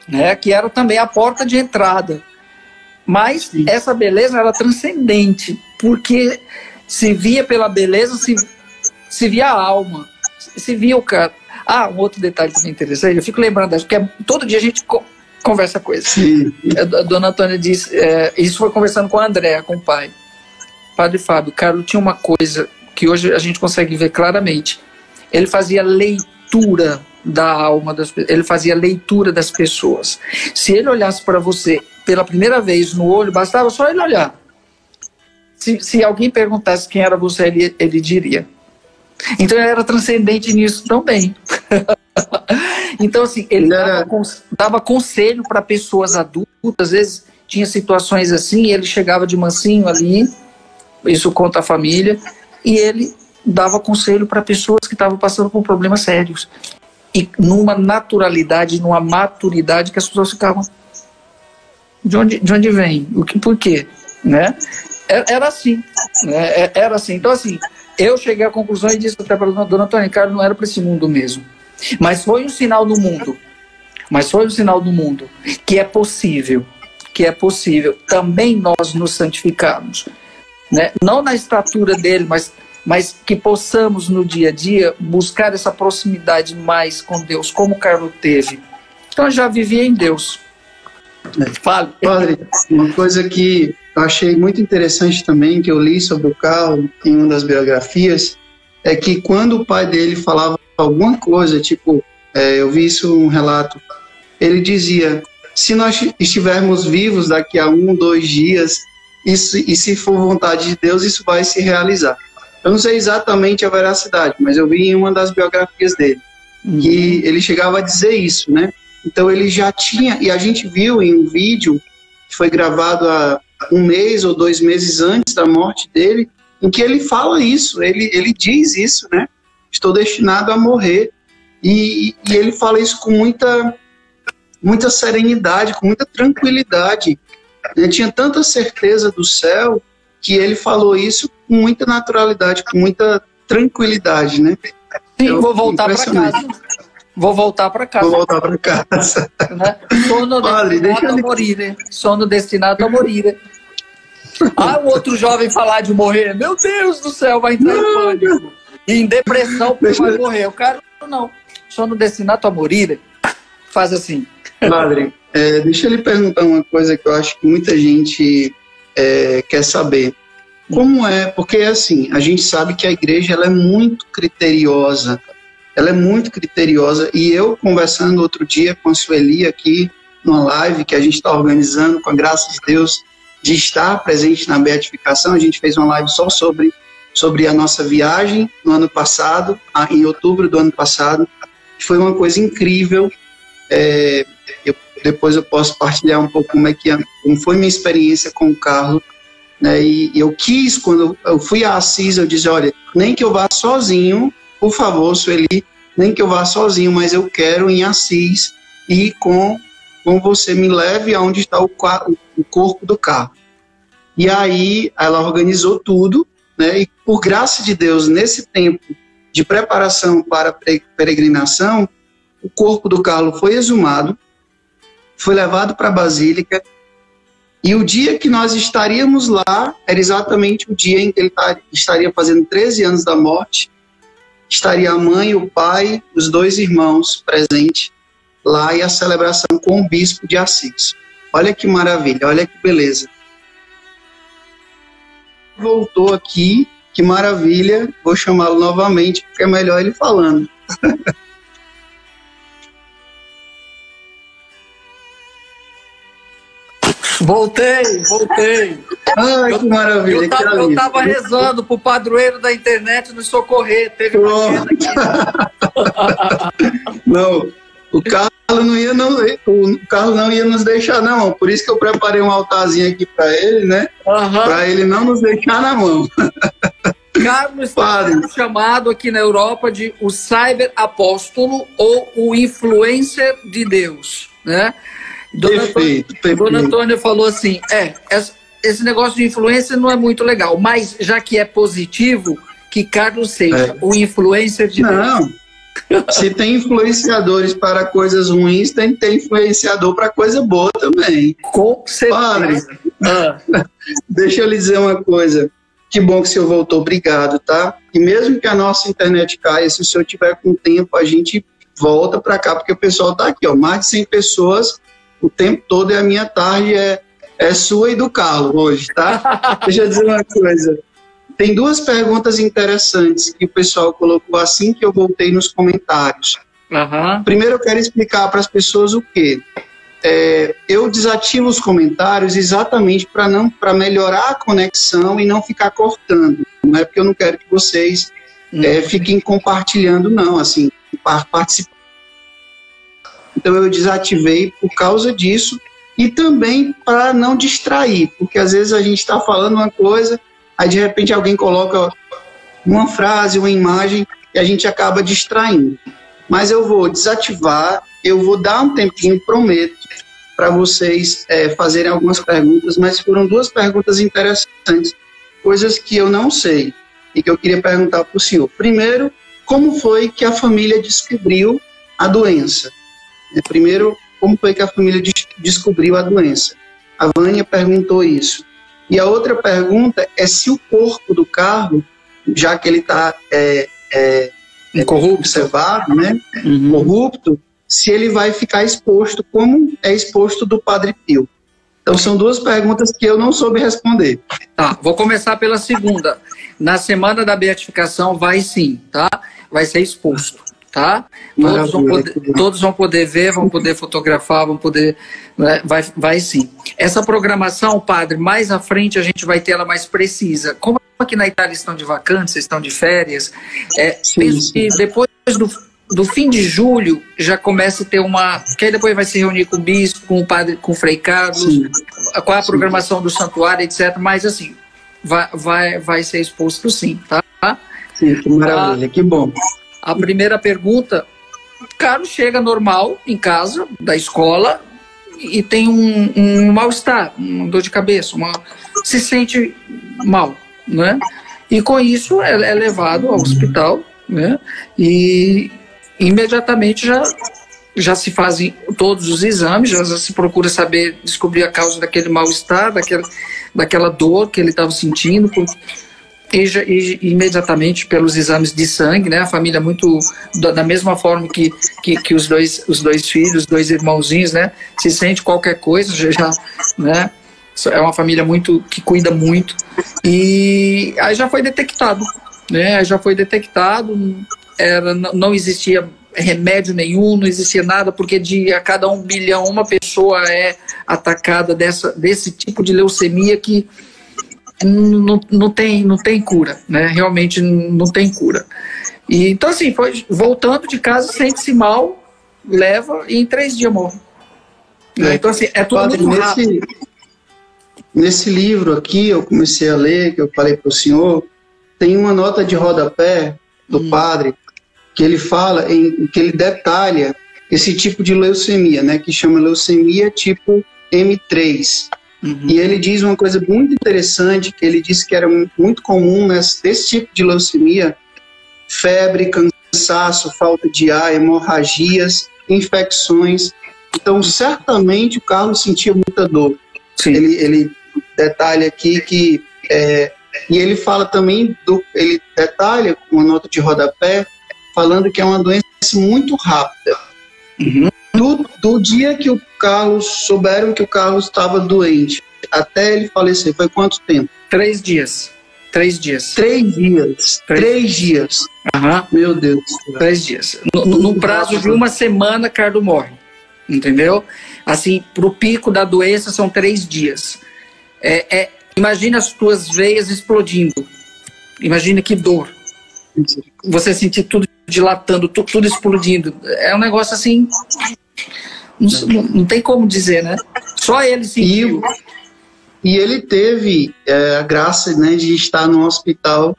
né, que era também a porta de entrada. Mas sim, essa beleza era transcendente, porque se via pela beleza, se via a alma, se via o cara. Um outro detalhe também interessante, eu fico lembrando, porque todo dia a gente conversa coisa. A dona Antônia disse, isso foi conversando com a Andréa, com o pai. Padre Fábio, Carlos tinha uma coisa que hoje a gente consegue ver claramente. Ele fazia leitura da alma das pessoas, ele fazia leitura das pessoas. Se ele olhasse para você pela primeira vez no olho, bastava só ele olhar. Se alguém perguntasse quem era você, ele diria. Então ele era transcendente nisso também. Então assim, ele dava conselho para pessoas adultas. Às vezes tinha situações assim, ele chegava de mansinho ali, isso conta a família, e ele dava conselho para pessoas que estavam passando por problemas sérios. E numa naturalidade, numa maturidade que as pessoas ficavam, de onde vem? Por quê? Né? Era assim, né? Era assim. Então assim, eu cheguei à conclusão e disse até para a dona Antônia, Carlos não era para esse mundo mesmo. Mas foi um sinal do mundo. Que é possível também nós nos santificarmos. Né? Não na estatura dele, mas que possamos no dia a dia buscar essa proximidade mais com Deus, como o Carlos teve. Então eu já vivia em Deus. Fale. Padre, uma coisa que eu achei muito interessante também, que eu li sobre o Carlos em uma das biografias, é que quando o pai dele falava alguma coisa, tipo, eu vi isso um relato, ele dizia, se nós estivermos vivos daqui a 1, 2 dias, e se for vontade de Deus, isso vai se realizar. Eu não sei exatamente a veracidade, mas eu vi em uma das biografias dele, que ele chegava a dizer isso, né? Então ele já tinha, e a gente viu em um vídeo que foi gravado há 1 mês ou 2 meses antes da morte dele, em que ele fala isso, ele diz isso, né? estou destinado a morrer. E ele fala isso com muita serenidade, com muita tranquilidade. Ele tinha tanta certeza do céu que ele falou isso com muita naturalidade, com muita tranquilidade, né? Sim, vou voltar para casa. Vou voltar para casa. Vou voltar para casa. Né? Sono destinado a morire. Sono destinado a morire. Ah, o outro jovem falar de morrer. Meu Deus do céu, vai entrar em pânico. E em depressão porque vai morrer. O cara, não. Sono destinado a morire. Faz assim. Padre, deixa eu lhe perguntar uma coisa que eu acho que muita gente quer saber. Como é? Porque, assim, a gente sabe que a igreja ela é muito criteriosa. Ela é muito criteriosa. E eu, conversando outro dia com a Sueli aqui, numa live que a gente está organizando, com a graça de Deus, de estar presente na beatificação, a gente fez uma live só sobre a nossa viagem no ano passado, em outubro do ano passado. Foi uma coisa incrível. Depois eu posso partilhar um pouco como foi minha experiência com o Carlos, né? E eu quis, quando eu fui a Assis, eu disse, olha, nem que eu vá sozinho, por favor, Sueli, nem que eu vá sozinho, mas eu quero em Assis e com você me leve aonde está o corpo do Carlos. E aí ela organizou tudo, né? E por graça de Deus, nesse tempo de preparação para a peregrinação, o corpo do Carlos foi exumado, foi levado para a Basílica, e o dia que nós estaríamos lá era exatamente o dia em que ele estaria fazendo 13 anos da morte. Estaria a mãe, o pai, os 2 irmãos presentes lá, e a celebração com o bispo de Assis. Olha que maravilha, olha que beleza. Voltou aqui, que maravilha, vou chamá-lo novamente, porque é melhor ele falando. Voltei. Ai, que maravilha. Eu estava rezando pro padroeiro da internet nos socorrer. Teve uma queda aqui. Não, o Carlos não ia nos deixar na mão. Por isso que eu preparei um altarzinho aqui para ele, né? Para ele não nos deixar na mão. Carlos está sendo chamado aqui na Europa de o cyber apóstolo ou o influencer de Deus, né? Dona Antônia falou assim, esse negócio de influência não é muito legal, mas já que é positivo, que Carlos seja o influencer de Deus. Não, se tem influenciadores para coisas ruins, tem que ter influenciador para coisa boa também. Com certeza. Padre, deixa eu lhe dizer uma coisa. Que bom que o senhor voltou, obrigado, tá? E mesmo que a nossa internet caia, se o senhor tiver com tempo, a gente volta para cá, porque o pessoal tá aqui, ó, mais de 100 pessoas o tempo todo, e a minha tarde é sua e do Carlos hoje, tá? Deixa eu dizer uma coisa. Tem 2 perguntas interessantes que o pessoal colocou assim que eu voltei nos comentários. Primeiro eu quero explicar para as pessoas o quê? Eu desativo os comentários exatamente para melhorar a conexão e não ficar cortando. Não é porque eu não quero que vocês fiquem compartilhando, não, assim, participando. Então eu desativei por causa disso e também para não distrair, porque às vezes a gente está falando uma coisa, aí de repente alguém coloca uma frase, uma imagem e a gente acaba distraindo. Mas eu vou desativar, eu vou dar um tempinho, prometo, para vocês fazerem algumas perguntas, mas foram 2 perguntas interessantes, coisas que eu não sei e que eu queria perguntar para o senhor. Primeiro, como foi que a família descobriu a doença? Primeiro, como foi que a família descobriu a doença? A Vânia perguntou isso. E a outra pergunta é se o corpo do Carlos, já que ele está observado, né? Corrupto, se ele vai ficar exposto, como é exposto do Padre Pio. Então são 2 perguntas que eu não soube responder. Tá, vou começar pela segunda. Na semana da beatificação vai sim, tá? Vai ser exposto. Tá? Todos vão poder ver, vão poder fotografar, vão poder, né? Vai sim. Essa programação, padre, mais à frente a gente vai ter ela mais precisa. Como aqui na Itália estão de vacantes, estão de férias, penso que depois do fim de julho já começa a ter que aí depois vai se reunir com o bispo, com o padre, com o Frei Carlos, qual é a programação do santuário, etc. Mas assim, vai ser exposto sim, tá? Sim, que maravilha, que bom. a primeira pergunta, o Carlos chega normal em casa, da escola, e tem um mal-estar, uma dor de cabeça, se sente mal, né? E com isso é levado ao hospital, né? E imediatamente já se fazem todos os exames, já se procura descobrir a causa daquele mal-estar, daquela dor que ele estava sentindo, e imediatamente pelos exames de sangue, né? A família muito, da mesma forma que os dois filhos, os dois irmãozinhos, né? Se sente qualquer coisa, já, né? É uma família que cuida muito, e aí já foi detectado, né? Não existia remédio nenhum, não existia nada, porque a cada 1 bilhão uma pessoa é atacada desse tipo de leucemia que não tem cura, né? Realmente não tem cura. E, então assim, foi voltando de casa, sente-se mal, leva e em 3 dias morre. Então assim, é tudo muito rápido. Nesse livro aqui, eu comecei a ler, que eu falei para o senhor, tem uma nota de rodapé do padre, que ele fala, que ele detalha esse tipo de leucemia, né, que chama leucemia tipo M3. E ele diz uma coisa muito interessante, que ele disse que era muito comum nesse tipo de leucemia, febre, cansaço, falta de ar, hemorragias, infecções. Então, certamente, o Carlos sentia muita dor. Sim. Ele detalha aqui que... e ele fala também, ele detalha com uma nota de rodapé, falando que é uma doença muito rápida. Do dia que o Carlos, souberam que o Carlos estava doente, até ele falecer, foi quanto tempo? 3 dias. 3 dias. 3 dias. 3 dias. Meu Deus. 3 dias. No prazo de 1 semana, Carlos morre. Entendeu? Assim, pro pico da doença são 3 dias. Imagina as tuas veias explodindo. Imagina que dor. Você sentir tudo dilatando, tudo explodindo. É um negócio assim... Não tem como dizer, né? Só ele sentiu. E ele teve a graça, né, de estar no hospital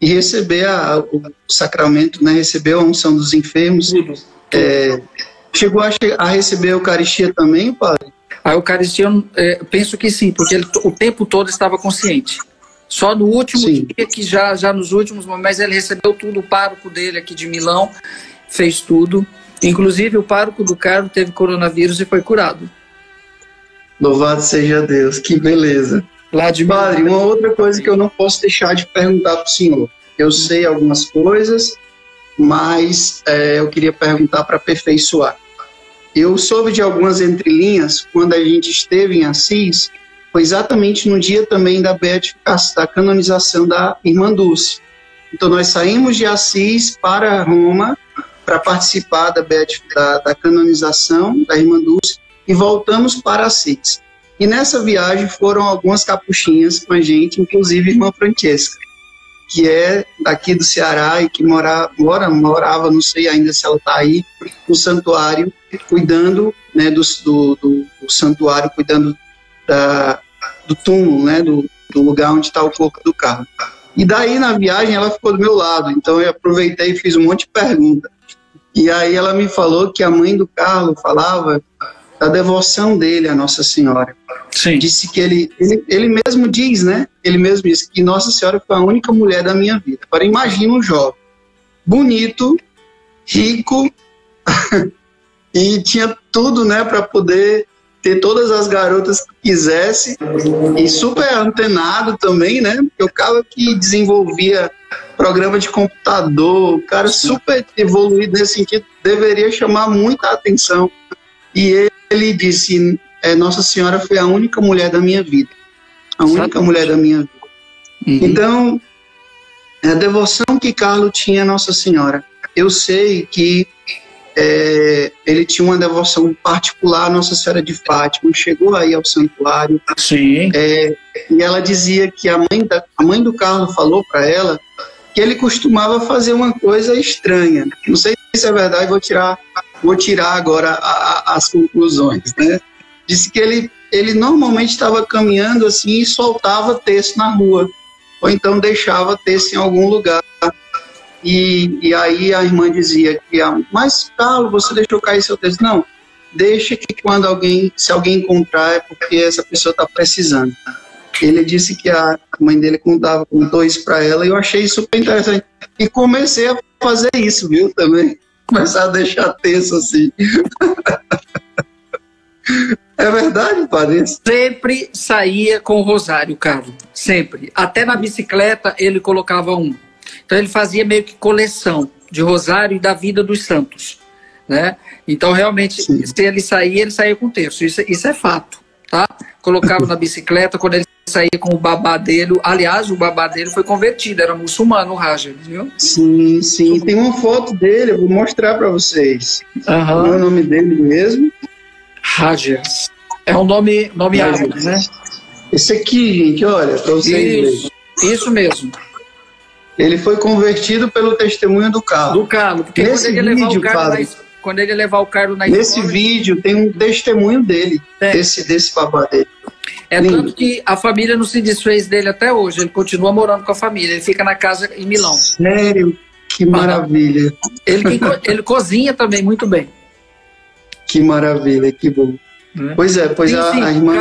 e receber o sacramento, né, receber a unção dos enfermos. Chegou a receber a Eucaristia também, padre? A Eucaristia, penso que sim, porque ele o tempo todo estava consciente. Só no último dia, que já nos últimos momentos, ele recebeu tudo. O pároco dele aqui de Milão fez tudo. Inclusive, o pároco do Carlos teve coronavírus e foi curado. Louvado seja Deus, que beleza. Padre, uma outra coisa que eu não posso deixar de perguntar para o senhor. Eu sei algumas coisas, mas eu queria perguntar para aperfeiçoar. Eu soube de algumas entrelinhas, quando a gente esteve em Assis, foi exatamente no dia também da beatificação, da canonização da Irmã Dulce. Então nós saímos de Assis para Roma, para participar da canonização da Irmã Dulce, e voltamos para Assis. E nessa viagem foram algumas capuchinhas com a gente, inclusive a Irmã Francesca, que é daqui do Ceará e que morava, não sei ainda se ela está aí, no santuário, cuidando, né, do santuário, cuidando do túmulo, né, do lugar onde está o corpo do Carlos. E daí, na viagem, ela ficou do meu lado, então eu aproveitei e fiz um monte de perguntas. E aí ela me falou que a mãe do Carlos falava da devoção dele à Nossa Senhora. Sim. Disse que ele mesmo diz, né? Ele mesmo disse que Nossa Senhora foi a única mulher da minha vida. Agora imagina um jovem, bonito, rico, e tinha tudo, né, para poder ter todas as garotas que quisesse, e super antenado também, né? Porque o cara que desenvolvia programa de computador, o cara super evoluído nesse sentido, deveria chamar muita atenção. E ele disse, Nossa Senhora foi a única mulher da minha vida. A única mulher da minha vida. Então, a devoção que Carlos tinha a Nossa Senhora. Eu sei que ele tinha uma devoção particular à Nossa Senhora de Fátima, chegou aí ao santuário. Sim. E ela dizia que a mãe do Carlos falou para ela que ele costumava fazer uma coisa estranha. Não sei se é verdade, vou tirar agora as conclusões, né? Disse que ele normalmente estava caminhando assim e soltava terço na rua, ou então deixava terço em algum lugar. E aí a irmã dizia que, mas Carlos, você deixou cair seu texto. Não, deixa que se alguém encontrar é porque essa pessoa está precisando. Ele disse que a mãe dele contou isso para ela e eu achei super interessante. E comecei a fazer isso, viu, também. Começar a deixar texto assim. É verdade, parece. Sempre saía com o rosário, Carlos. Sempre. Até na bicicleta ele colocava um. Então ele fazia meio que coleção de rosário e da vida dos santos, né? Então realmente, sim, se ele saía com terço. Isso é fato, tá? Colocava na bicicleta, quando ele saía com o babá dele. Aliás, o babá dele foi convertido, era muçulmano, o Raja, viu? Sim, sim. Tem uma foto dele, eu vou mostrar para vocês. Uhum. Não é o nome dele mesmo? Rajas. É um nome árabe, né? Esse aqui, gente, olha, para vocês verem. Isso mesmo. Ele foi convertido pelo testemunho do Carlos. Do Carlos, porque nesse vídeo, padre, quando ele levar o Carlos na escola... Nesse vídeo tem um testemunho dele, desse babá dele. É tanto que a família não se desfez dele até hoje, ele continua morando com a família, ele fica na casa em Milão. Sério? Que maravilha. Ele cozinha também muito bem. Que maravilha, que bom. Pois é, a irmã...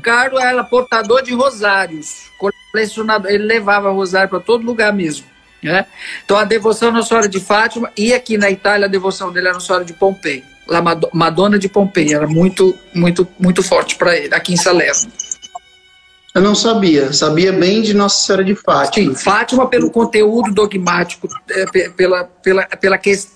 Carlos era portador de rosários, colecionador, ele levava rosário para todo lugar mesmo, né? Então a devoção Nossa Senhora de Fátima, e aqui na Itália a devoção dele era Nossa Senhora de Pompei, lá Madonna de Pompei, era muito, muito, muito forte para ele, aqui em Salerno. Eu não sabia bem de Nossa Senhora de Fátima. Sim, Fátima pelo conteúdo dogmático,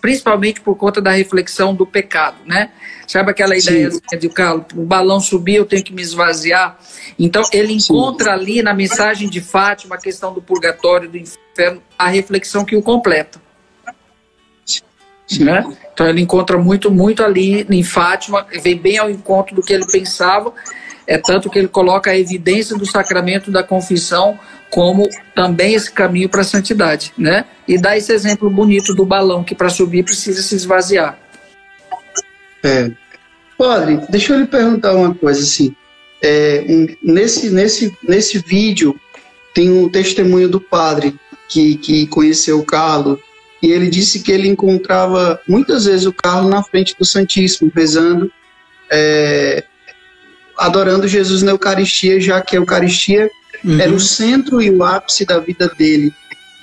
principalmente por conta da reflexão do pecado, né? Sabe aquela ideia de Carlos, o balão subir, eu tenho que me esvaziar? Então ele encontra ali na mensagem de Fátima a questão do purgatório, do inferno, a reflexão que o completa. Né? Então ele encontra muito, muito ali em Fátima, vem bem ao encontro do que ele pensava. É tanto que ele coloca a evidência do sacramento da confissão como também esse caminho para a santidade, né? E dá esse exemplo bonito do balão que para subir precisa se esvaziar. Padre, deixa eu lhe perguntar uma coisa assim. Nesse vídeo tem um testemunho do padre que conheceu o Carlos e ele disse que ele encontrava muitas vezes o Carlos na frente do Santíssimo, rezando, adorando Jesus na Eucaristia, já que a Eucaristia era o centro e o ápice da vida dele.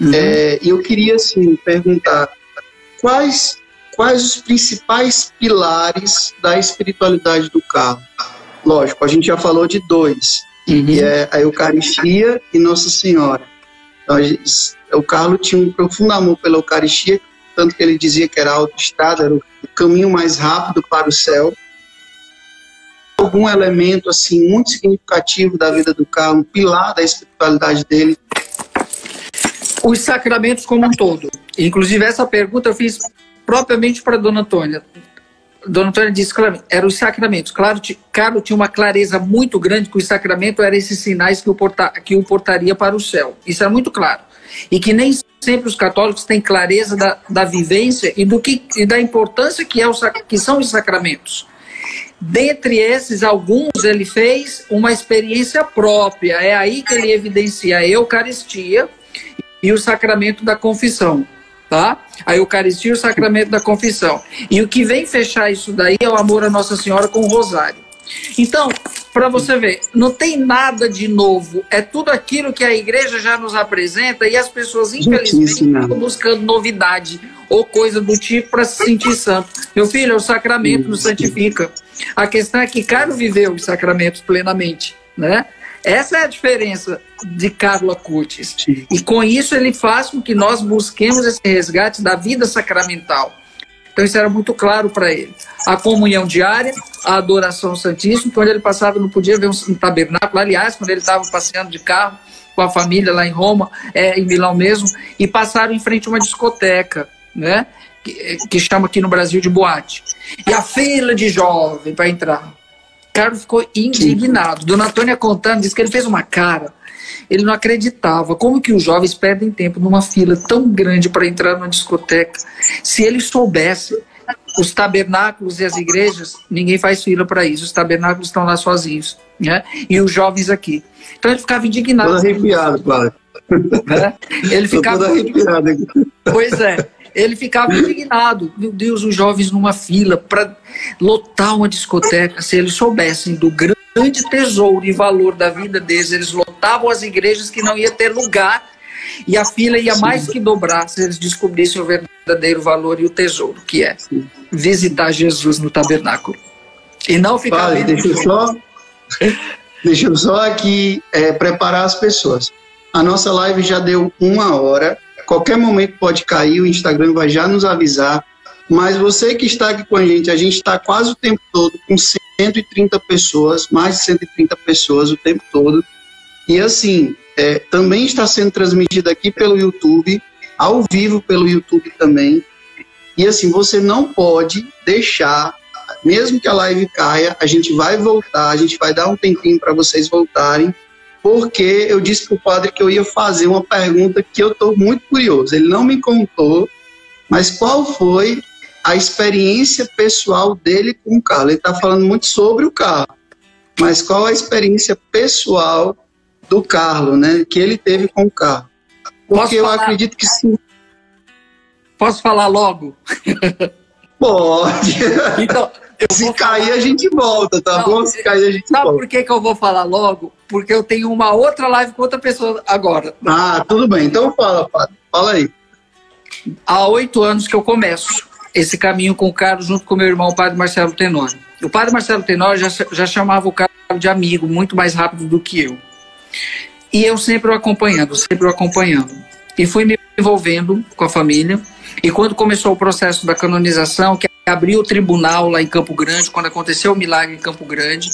E eu queria assim, perguntar quais os principais pilares da espiritualidade do Carlos. Lógico, a gente já falou de dois, que é a Eucaristia e Nossa Senhora. Então, o Carlos tinha um profundo amor pela Eucaristia, tanto que ele dizia que era a autoestrada, era o caminho mais rápido para o céu. Algum elemento assim muito significativo da vida do Carlos, um pilar da espiritualidade dele? Os sacramentos como um todo. Inclusive essa pergunta eu fiz propriamente para Dona Antônia. Dona Antônia disse claramente, eram os sacramentos. Carlos tinha uma clareza muito grande que os sacramentos eram esses sinais que o portaria para o céu. Isso era muito claro. E que nem sempre os católicos têm clareza da vivência e da importância que são os sacramentos. Dentre esses, alguns ele fez uma experiência própria. É aí que ele evidencia a Eucaristia e o sacramento da confissão. Tá? A Eucaristia e o sacramento da confissão. E o que vem fechar isso daí é o amor a Nossa Senhora com o rosário. Então, para você ver, não tem nada de novo. É tudo aquilo que a igreja já nos apresenta e as pessoas, infelizmente, estão buscando novidade ou coisa do tipo para se sentir santo. Meu filho, o sacramento nos santifica. A questão é que Carlos viveu os sacramentos plenamente, né? Essa é a diferença de Carlo Acutis. E com isso ele faz com que nós busquemos esse resgate da vida sacramental. Então isso era muito claro para ele. A comunhão diária, a adoração ao Santíssimo, quando ele passava não podia ver um tabernáculo. Aliás, quando ele estava passeando de carro com a família lá em Roma, em Milão mesmo, e passaram em frente a uma discoteca, né? Que chama aqui no Brasil de boate. E a fila de jovem para entrar. Carlos ficou indignado. Dona Antônia contando, disse que ele fez uma cara. Ele não acreditava. Como que os jovens perdem tempo numa fila tão grande para entrar numa discoteca? Se ele soubesse, os tabernáculos e as igrejas, ninguém faz fila para isso. Os tabernáculos estão lá sozinhos, né? E os jovens aqui. Então ele ficava indignado. Tô arrepiado, padre. Né? Ele ficava arrepiado aqui. Pois é, ele ficava indignado. Meu Deus, os jovens numa fila para lotar uma discoteca. Se eles soubessem do grande tesouro e valor da vida deles, eles lotavam as igrejas que não ia ter lugar e a fila ia mais que dobrar se eles descobrissem o verdadeiro valor e o tesouro, que é visitar Jesus no tabernáculo. E não ficar... Deixa eu só aqui preparar as pessoas. A nossa live já deu 1 hora. Qualquer momento pode cair, o Instagram vai já nos avisar. Mas você que está aqui com a gente está quase o tempo todo com 130 pessoas, mais de 130 pessoas o tempo todo. E assim, também está sendo transmitido aqui pelo YouTube, ao vivo pelo YouTube também. E assim, você não pode deixar, mesmo que a live caia, a gente vai voltar, a gente vai dar um tempinho para vocês voltarem, porque eu disse para o padre que eu ia fazer uma pergunta que eu estou muito curioso. Ele não me contou, mas qual foi a experiência pessoal dele com o carro? Ele está falando muito sobre o carro, mas qual a experiência pessoal do Carlos, né, que ele teve com o carro? Porque eu acredito que sim. Posso falar logo? Pode. Então, se cair, a gente volta, tá bom? Se cair, a gente volta. Sabe por que eu vou falar logo? Porque eu tenho uma outra live com outra pessoa agora. Ah, tudo bem. Então fala, padre. Fala aí. Há 8 anos que eu começo esse caminho com o Carlos, junto com meu irmão, o padre Marcelo Tenório. O padre Marcelo Tenório já chamava o Carlos de amigo, muito mais rápido do que eu. E eu sempre o acompanhando. E fui me envolvendo com a família. E quando começou o processo da canonização, que abriu o tribunal lá em Campo Grande, quando aconteceu o milagre em Campo Grande,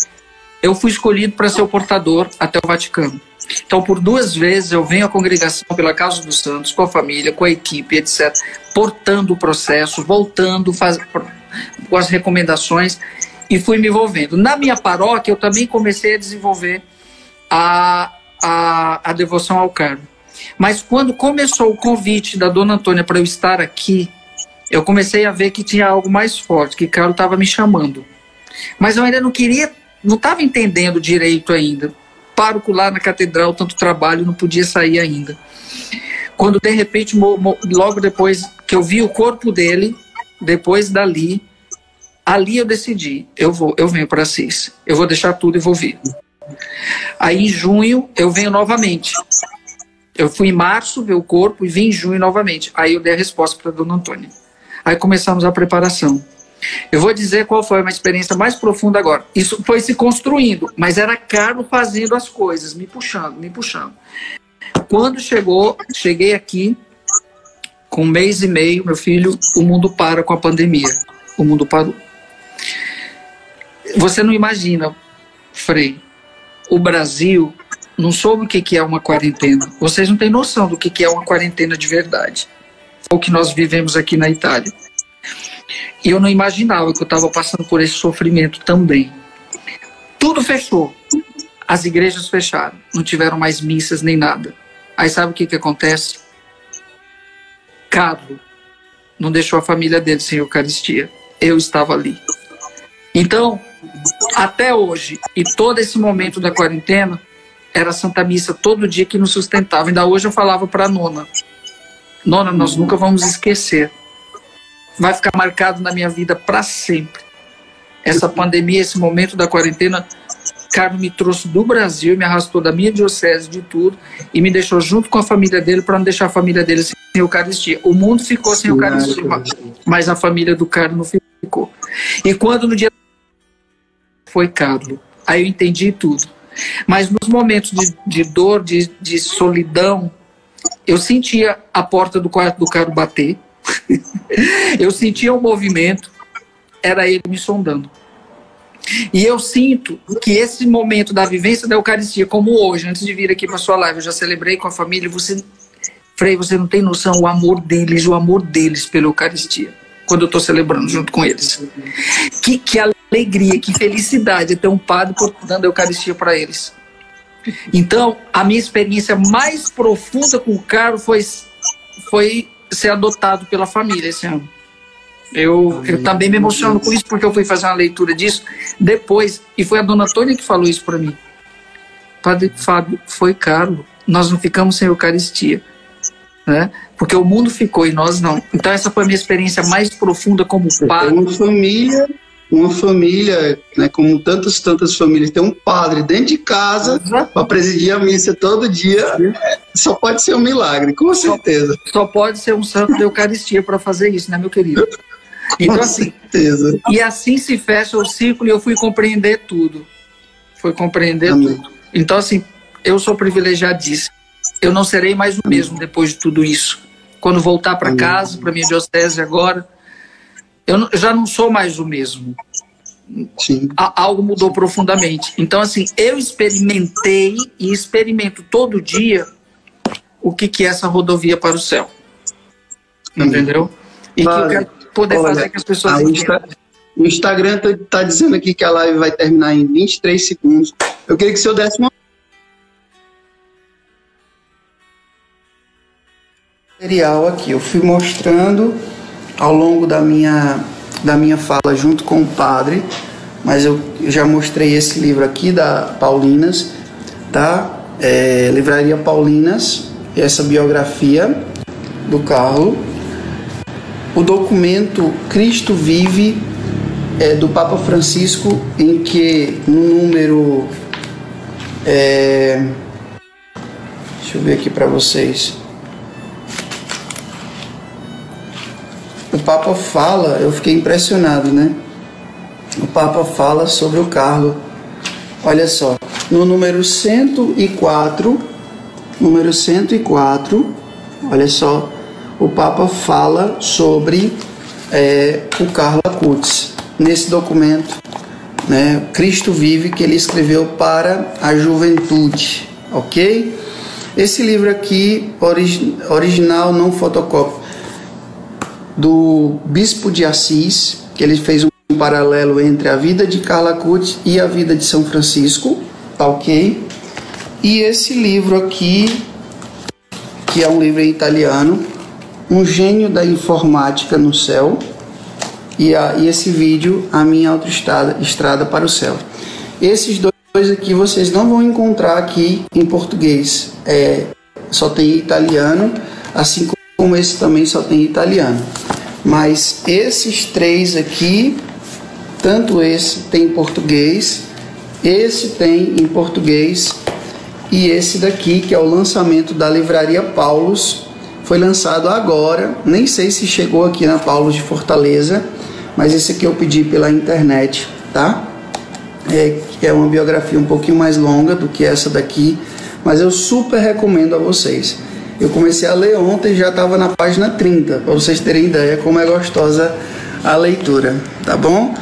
eu fui escolhido para ser o portador até o Vaticano. Então, por 2 vezes, eu venho à congregação pela Causa dos Santos, com a família, com a equipe, etc., portando o processo, voltando, com as recomendações, e fui me envolvendo. Na minha paróquia, eu também comecei a desenvolver a devoção ao Carmo. Mas quando começou o convite da Dona Antônia para eu estar aqui, eu comecei a ver que tinha algo mais forte, que Carlos estava me chamando. Mas eu ainda não estava entendendo direito ainda. Pároco lá na catedral, tanto trabalho, não podia sair ainda. Quando de repente, logo depois que eu vi o corpo dele, depois dali, ali eu decidi, eu venho para Assis, eu vou deixar tudo e vou vir. Aí em junho eu venho novamente. Eu fui em março ver o corpo e vim em junho novamente. Aí eu dei a resposta para a Dona Antônia. Aí começamos a preparação. Eu vou dizer qual foi uma experiência mais profunda agora. Isso foi se construindo, mas era Carlos fazendo as coisas, me puxando. Quando cheguei aqui, com 1 mês e meio, meu filho, o mundo para com a pandemia. O mundo parou. Você não imagina, Frei, o Brasil não soube o que é uma quarentena. Vocês não têm noção do que é uma quarentena de verdade. O que nós vivemos aqui na Itália. E eu não imaginava que eu estava passando por esse sofrimento também. Tudo fechou. As igrejas fecharam. Não tiveram mais missas nem nada. Aí sabe o que acontece? Carlos não deixou a família dele sem Eucaristia. Eu estava ali. Então, até hoje, e todo esse momento da quarentena, era Santa Missa todo dia que nos sustentava. Ainda hoje eu falava para a Nona. Nona, nós nunca vamos esquecer. Vai ficar marcado na minha vida para sempre. Essa pandemia, esse momento da quarentena, Carlos me trouxe do Brasil, me arrastou da minha diocese, de tudo, e me deixou junto com a família dele para não deixar a família dele sem Eucaristia. O mundo ficou sem Eucaristia, mas a família do Carlos não ficou. E quando no dia foi Carlos, aí eu entendi tudo. Mas nos momentos de dor, de solidão, eu sentia a porta do quarto do Carlos bater. Eu sentia um movimento, era ele me sondando. E eu sinto que esse momento da vivência da Eucaristia, como hoje, antes de vir aqui para sua live, eu já celebrei com a família, Frei, você não tem noção o amor deles pela Eucaristia, quando eu estou celebrando junto com eles. Que alegria, que felicidade ter um padre dando a Eucaristia para eles. Então, a minha experiência mais profunda com o Carlos foi ser adotado pela família esse ano. Eu também me emociono com isso, porque eu fui fazer uma leitura disso depois, e foi a Dona Antônia que falou isso para mim. Padre Fábio, foi Carlos. nós não ficamos sem Eucaristia, né? Porque o mundo ficou e nós não. Então essa foi a minha experiência mais profunda como padre. Uma família, né, como tantas famílias, tem um padre dentro de casa para presidir a missa todo dia, só pode ser um milagre, com certeza. Só pode ser um santo da Eucaristia para fazer isso, né, meu querido? Então, com certeza. E assim se fecha o ciclo e eu fui compreender tudo. Amém. Tudo. Então, assim, eu sou privilegiadíssimo. Eu não serei mais o mesmo depois de tudo isso. Quando voltar para casa, para minha diocese agora, eu já não sou mais o mesmo. Sim. Algo mudou profundamente. Então, assim, eu experimentei e experimento todo dia o que é essa rodovia para o céu. Entendeu? E que eu quero poder fazer que as pessoas entendam. O Instagram está dizendo aqui que a live vai terminar em 23 segundos. Eu queria que o senhor desse uma... material aqui. Eu fui mostrando ao longo da minha fala junto com o padre, mas eu já mostrei esse livro aqui da Paulinas, tá? Livraria Paulinas, essa biografia do Carlo. O documento Cristo Vive, do Papa Francisco, em que no número... deixa eu ver aqui para vocês. O Papa fala, eu fiquei impressionado, né? O Papa fala sobre o Carlo. Olha só, no número 104, olha só, o Papa fala sobre o Carlo Acutis, nesse documento, né? Cristo Vive, que ele escreveu para a juventude, ok? Esse livro aqui, original, não fotocópio, do Bispo de Assis, que ele fez um paralelo entre a vida de Carlo Acutis e a vida de São Francisco, tá ok? E esse livro aqui, que é um livro em italiano, Um Gênio da Informática no Céu, e esse vídeo, A Minha Autoestrada para o Céu. Esses dois aqui vocês não vão encontrar aqui em português, só tem italiano, assim como esse também só tem italiano. Mas esses três aqui, tanto esse tem em português, esse tem em português, e esse daqui, que é o lançamento da Livraria Paulus, foi lançado agora, nem sei se chegou aqui na Paulus de Fortaleza, mas esse aqui eu pedi pela internet, tá? É uma biografia um pouquinho mais longa do que essa daqui, mas eu super recomendo a vocês. Eu comecei a ler ontem e já estava na página 30, para vocês terem ideia como é gostosa a leitura, tá bom?